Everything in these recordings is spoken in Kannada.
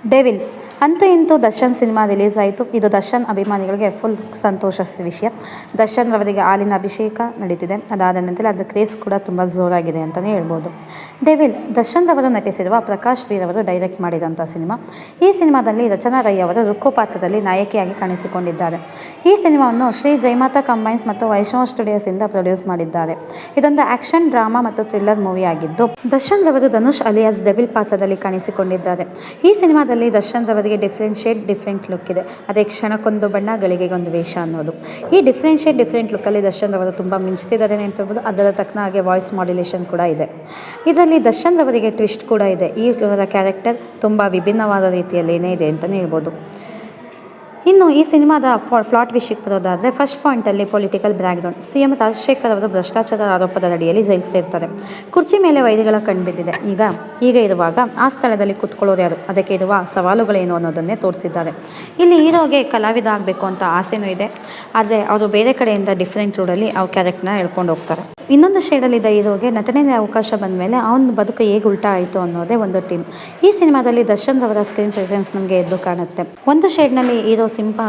ಡೆವಿಲ್ ಅಂತೂ ಇಂತೂ ದರ್ಶನ್ ಸಿನಿಮಾ ರಿಲೀಸ್ ಆಯಿತು. ಇದು ದರ್ಶನ್ ಅಭಿಮಾನಿಗಳಿಗೆ ಫುಲ್ ಸಂತೋಷದ ವಿಷಯ. ದರ್ಶನ್ ಅವರಿಗೆ ಹಾಲಿನ ಅಭಿಷೇಕ ನಡೀತಿದೆ. ಅದಾದ ನಂತರ ಅದರ ಕ್ರೇಜ್ ಕೂಡ ತುಂಬ ಜೋರಾಗಿದೆ ಅಂತಲೇ ಹೇಳ್ಬೋದು. ಡೆವಿಲ್ ದರ್ಶನ್ ಅವರು ನಟಿಸಿರುವ ಪ್ರಕಾಶ್ ವೀರ್ ಅವರು ಡೈರೆಕ್ಟ್ ಮಾಡಿದಂಥ ಸಿನಿಮಾ. ಈ ಸಿನಿಮಾದಲ್ಲಿ ರಚನಾ ರೈ ಅವರು ರುಕ್ಕು ಪಾತ್ರದಲ್ಲಿ ನಾಯಕಿಯಾಗಿ ಕಾಣಿಸಿಕೊಂಡಿದ್ದಾರೆ. ಈ ಸಿನಿಮಾವನ್ನು ಶ್ರೀ ಜಯಮಾತಾ ಕಂಬೈನ್ಸ್ ಮತ್ತು ವೈಷ್ಣವ್ ಸ್ಟುಡಿಯೋಸಿಂದ ಪ್ರೊಡ್ಯೂಸ್ ಮಾಡಿದ್ದಾರೆ. ಇದೊಂದು ಆಕ್ಷನ್, ಡ್ರಾಮಾ ಮತ್ತು ಥ್ರಿಲ್ಲರ್ ಮೂವಿ ಆಗಿದ್ದು ದರ್ಶನ್ ರವರು ಧನುಷ್ ಅಲಿಯಾಸ್ ಡೆವಿಲ್ ಪಾತ್ರದಲ್ಲಿ ಕಾಣಿಸಿಕೊಂಡಿದ್ದಾರೆ. ಈ ಸಿನಿಮಾದಲ್ಲಿ ದರ್ಶನ್ ರವರಿಗೆ ಡಿಫ್ರೆಂಟ್ ಲುಕ್ ಇದೆ. ಅದೇ ಕ್ಷಣಕ್ಕೊಂದು ಬಣ್ಣ, ಗಳಿಗೆಗೊಂದು ವೇಷ ಅನ್ನೋದು. ಈ ಡಿಫ್ರೆಂಟ್ ಲುಕ್ಕಲ್ಲಿ ದರ್ಶನ್ ರವರು ತುಂಬ ಮಿಂಚ್ತಿದ್ದಾರೆ ಅಂತ ಹೇಳ್ಬೋದು. ಅದರ ತಕ್ಕನ ಹಾಗೆ ವಾಯ್ಸ್ ಮಾಡ್ಯುಲೇಷನ್ ಕೂಡ ಇದೆ. ಇದರಲ್ಲಿ ದರ್ಶನ್ ರವರಿಗೆ ಟ್ವಿಸ್ಟ್ ಕೂಡ ಇದೆ. ಈ ಕ್ಯಾರೆಕ್ಟರ್ ತುಂಬ ವಿಭಿನ್ನವಾದ ರೀತಿಯಲ್ಲೇನೇ ಇದೆ ಅಂತಲೇ ಹೇಳ್ಬೋದು. ಇನ್ನು ಈ ಸಿನಿಮಾದ ಪ್ಲಾಟ್ ವಿಷಯಕ್ಕೆ ಬರೋದಾದರೆ ಫಸ್ಟ್ ಪಾಯಿಂಟಲ್ಲಿ ಪೊಲಿಟಿಕಲ್ ಬ್ಯಾಕ್ಗ್ರೌಂಡ್. CM ರಾಜಶೇಖರ್ ಅವರು ಭ್ರಷ್ಟಾಚಾರ ಆರೋಪದ ಅಡಿಯಲ್ಲಿ ಜೈಲಿಗೆ ಸೇರ್ತಾರೆ. ಕುರ್ಚಿ ಮೇಲೆ ವೈರಿಗಳ ಕಣ್ಬಿದ್ದಿದೆ. ಈಗ ಇರುವಾಗ ಆ ಸ್ಥಳದಲ್ಲಿ ಕೂತ್ಕೊಳ್ಳೋರು ಯಾರು, ಅದಕ್ಕೆ ಇರುವ ಸವಾಲುಗಳೇನು ಅನ್ನೋದನ್ನೇ ತೋರಿಸಿದ್ದಾರೆ. ಇಲ್ಲಿ ಹೀರೋಗೆ ಕಲಾವಿದ ಆಗಬೇಕು ಅಂತ ಆಸೆನೂ ಇದೆ. ಆದರೆ ಅವರು ಬೇರೆ ಕಡೆಯಿಂದ ಡಿಫ್ರೆಂಟ್ ರೋಡಲ್ಲಿ ಅವ್ರ ಕ್ಯಾರೆಕ್ಟರ್ನ ಹೇಳ್ಕೊಂಡು ಹೋಗ್ತಾರೆ. ಇನ್ನೊಂದು ಶೇಡಲ್ಲಿದ್ದ ಹೀರೋಗೆ ನಟನೆಗೆ ಅವಕಾಶ ಬಂದ ಮೇಲೆ ಅವನ ಬದುಕು ಹೇಗೆ ಉಲ್ಟಾ ಆಯಿತು ಅನ್ನೋದೇ ಒಂದು ಟೀಮ್. ಈ ಸಿನಿಮಾದಲ್ಲಿ ದರ್ಶನ್ ಅವರ ಸ್ಕ್ರೀನ್ ಪ್ರೆಸೆನ್ಸ್ ನಮಗೆ ಎದ್ದು ಕಾಣುತ್ತೆ. ಒಂದು ಶೇಡ್ನಲ್ಲಿ ಹೀರೋ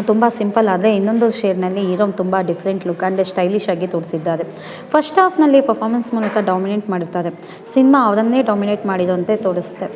ತುಂಬ ಸಿಂಪಲ್ ಆದರೆ ಇನ್ನೊಂದು ಶೇಡ್ನಲ್ಲಿ ಹೀರೋ ತುಂಬ ಡಿಫ್ರೆಂಟ್ ಲುಕ್ ಅಂದರೆ ಸ್ಟೈಲಿಶ್ ಆಗಿ ತೋರಿಸಿದ್ದಾರೆ. ಫಸ್ಟ್ ಹಾಫ್ನಲ್ಲಿ ಪರ್ಫಾರ್ಮೆನ್ಸ್ ಮೂಲಕ ಡಾಮಿನೇಟ್ ಮಾಡಿರ್ತಾರೆ. ಸಿನಿಮಾ ಅವರನ್ನೇ ಡಾಮಿನೇಟ್ ಮಾಡಿದಂತೆ ತೋರಿಸುತ್ತೆ.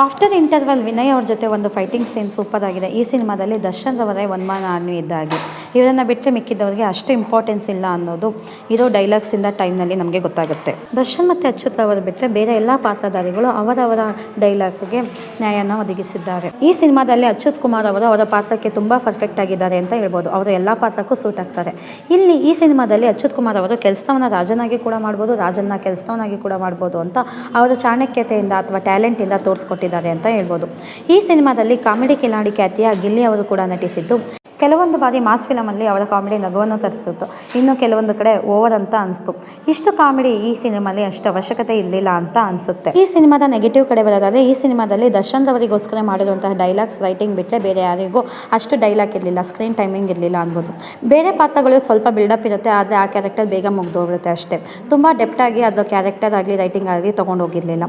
ಆಫ್ಟರ್ ಇಂಟರ್ವಲ್ ವಿನಯ್ ಅವ್ರ ಜೊತೆ ಒಂದು ಫೈಟಿಂಗ್ ಸೀನ್ ಸೂಪರ್ ಆಗಿದೆ. ಈ ಸಿನಿಮಾದಲ್ಲಿ ದರ್ಶನ್ ರವರೇ ಒನ್ ಮ್ಯಾನ್ ಆರ್ಮಿ ಇದ್ದಾಗೆ. ಇವರನ್ನು ಬಿಟ್ಟರೆ ಮಿಕ್ಕಿದ್ದವರಿಗೆ ಅಷ್ಟು ಇಂಪಾರ್ಟೆನ್ಸ್ ಇಲ್ಲ ಅನ್ನೋದು ಇರೋ ಡೈಲಾಗ್ಸಿಂದ ಟೈಮ್ನಲ್ಲಿ ನಮಗೆ ಗೊತ್ತಾಗುತ್ತೆ. ದರ್ಶನ್ ಮತ್ತು ಅಚ್ಯುತ್ ರವರು ಬಿಟ್ಟರೆ ಬೇರೆ ಎಲ್ಲ ಪಾತ್ರಧಾರಿಗಳು ಅವರವರ ಡೈಲಾಗ್ಗೆ ನ್ಯಾಯನ ಒದಗಿಸಿದ್ದಾರೆ. ಈ ಸಿನಿಮಾದಲ್ಲಿ ಅಚ್ಯುತ್ ಕುಮಾರ್ ಅವರು ಅವರ ಪಾತ್ರಕ್ಕೆ ತುಂಬ ಪರ್ಫೆಕ್ಟ್ ಆಗಿದ್ದಾರೆ ಅಂತ ಹೇಳ್ಬೋದು. ಅವರು ಎಲ್ಲ ಪಾತ್ರಕ್ಕೂ ಸೂಟ್ ಆಗ್ತಾರೆ. ಇಲ್ಲಿ ಈ ಸಿನಿಮಾದಲ್ಲಿ ಅಚ್ಯುತ್ ಕುಮಾರ್ ಅವರು ಕೆಲಸವನ್ನ ರಾಜನಾಗಿ ಕೂಡ ಮಾಡ್ಬೋದು, ರಾಜನ್ನ ಕೆಲಸವನ್ನಾಗಿ ಕೂಡ ಮಾಡ್ಬೋದು ಅಂತ ಅವರ ಚಾಣಕ್ಯತೆಯಿಂದ ಅಥವಾ ಟ್ಯಾಲೆಂಟಿಂದ ತೋರಿಸ್ಕೊಟ್ಟಿದ್ದಾರೆ ಅಂತ ಹೇಳ್ಬೋದು. ಈ ಸಿನಿಮಾದಲ್ಲಿ ಕಾಮಿಡಿ ಕಿಲಾಡಿ ಖ್ಯಾತಿಯ ಗಿಲ್ಲಿ ಅವರು ಕೂಡ ನಟಿಸಿದ್ದು ಕೆಲವೊಂದು ಬಾರಿ ಮಾಸ್ ಫಿಲಮಲ್ಲಿ ಅವರ ಕಾಮಿಡಿ ನಗುವನ್ನು ತರಿಸಿತ್ತು. ಇನ್ನು ಕೆಲವೊಂದು ಕಡೆ ಓವರ್ ಅಂತ ಅನಿಸ್ತು. ಇಷ್ಟು ಕಾಮಿಡಿ ಈ ಸಿನಿಮಾಲಿ ಅಷ್ಟು ಅವಶ್ಯಕತೆ ಇರಲಿಲ್ಲ ಅಂತ ಅನಿಸುತ್ತೆ. ಈ ಸಿನಿಮಾದ ನೆಗೆಟಿವ್ ಕಡೆ ಬರೋದಾದರೆ ಈ ಸಿನಿಮಾದಲ್ಲಿ ದರ್ಶನ್ ಅವರಿಗೋಸ್ಕರ ಮಾಡಿರುವಂತಹ ಡೈಲಾಗ್ಸ್ ರೈಟಿಂಗ್ ಬಿಟ್ಟರೆ ಬೇರೆ ಯಾರಿಗೂ ಅಷ್ಟು ಡೈಲಾಗ್ ಇರಲಿಲ್ಲ, ಸ್ಕ್ರೀನ್ ಟೈಮಿಂಗ್ ಇರಲಿಲ್ಲ ಅನ್ಬೋದು. ಬೇರೆ ಪಾತ್ರಗಳು ಸ್ವಲ್ಪ ಬಿಲ್ಡಪ್ ಇರುತ್ತೆ, ಆದರೆ ಆ ಕ್ಯಾರೆಕ್ಟರ್ ಬೇಗ ಮುಗ್ದೋಗ್ಬಿಡುತ್ತೆ ಅಷ್ಟೇ. ತುಂಬ ಡೆಪ್ಟಾಗಿ ಅದು ಕ್ಯಾರೆಕ್ಟರ್ ಆಗಲಿ ರೈಟಿಂಗ್ ಆಗಲಿ ತೊಗೊಂಡೋಗಿರಲಿಲ್ಲ.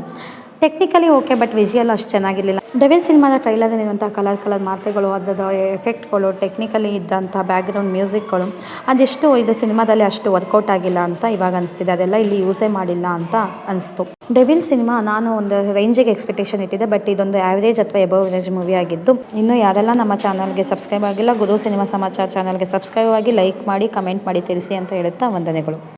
ಟೆಕ್ನಿಕಲಿ ಓಕೆ, ಬಟ್ ವಿಜುವಲ್ ಅಷ್ಟು ಚೆನ್ನಾಗಿರಲಿಲ್ಲ. ಡೆವಿಲ್ ಸಿನಿಮಾದ ಟ್ರೈಲರ್ನಲ್ಲಿರುವಂಥ ಕಲರ್ ಮಾತೆಗಳು, ಅದರ ಎಫೆಕ್ಟ್ಗಳು, ಟೆಕ್ನಿಕಲಿ ಇದ್ದಂಥ ಬ್ಯಾಕ್ಗ್ರೌಂಡ್ ಮ್ಯೂಸಿಕ್ಗಳು ಅದೆಷ್ಟು ಇದು ಸಿನಿಮಾದಲ್ಲಿ ಅಷ್ಟು ವರ್ಕೌಟ್ ಆಗಿಲ್ಲ ಅಂತ ಇವಾಗ ಅನಿಸ್ತಿದೆ. ಅದೆಲ್ಲ ಇಲ್ಲಿ ಯೂಸೇ ಮಾಡಿಲ್ಲ ಅಂತ ಅನಿಸ್ತು. ಡೆವಿಲ್ ಸಿನಿಮಾ ನಾನು ಒಂದು ರೇಂಜಿಗೆ ಎಕ್ಸ್ಪೆಕ್ಟೇಷನ್ ಇಟ್ಟಿದ್ದೆ, ಬಟ್ ಇದೊಂದು ಆ್ಯಾವ್ರೇಜ್ ಅಥವಾ ಎಬವ್ ಆವ್ರೇಜ್ ಮೂವಿ ಆಗಿದ್ದು. ಇನ್ನು ಯಾರೆಲ್ಲ ನಮ್ಮ ಚಾನಲ್ಗೆ ಸಬ್ಸ್ಕ್ರೈಬ್ ಆಗಿಲ್ಲ, ಗುರು ಸಿನಿಮಾ ಸಮಾಚಾರ ಚಾನಲ್ಗೆ ಸಬ್ಸ್ಕ್ರೈಬ್ ಆಗಿ, ಲೈಕ್ ಮಾಡಿ, ಕಮೆಂಟ್ ಮಾಡಿ ತಿಳಿಸಿ ಅಂತ ಹೇಳುತ್ತಾ ವಂದನೆಗಳು.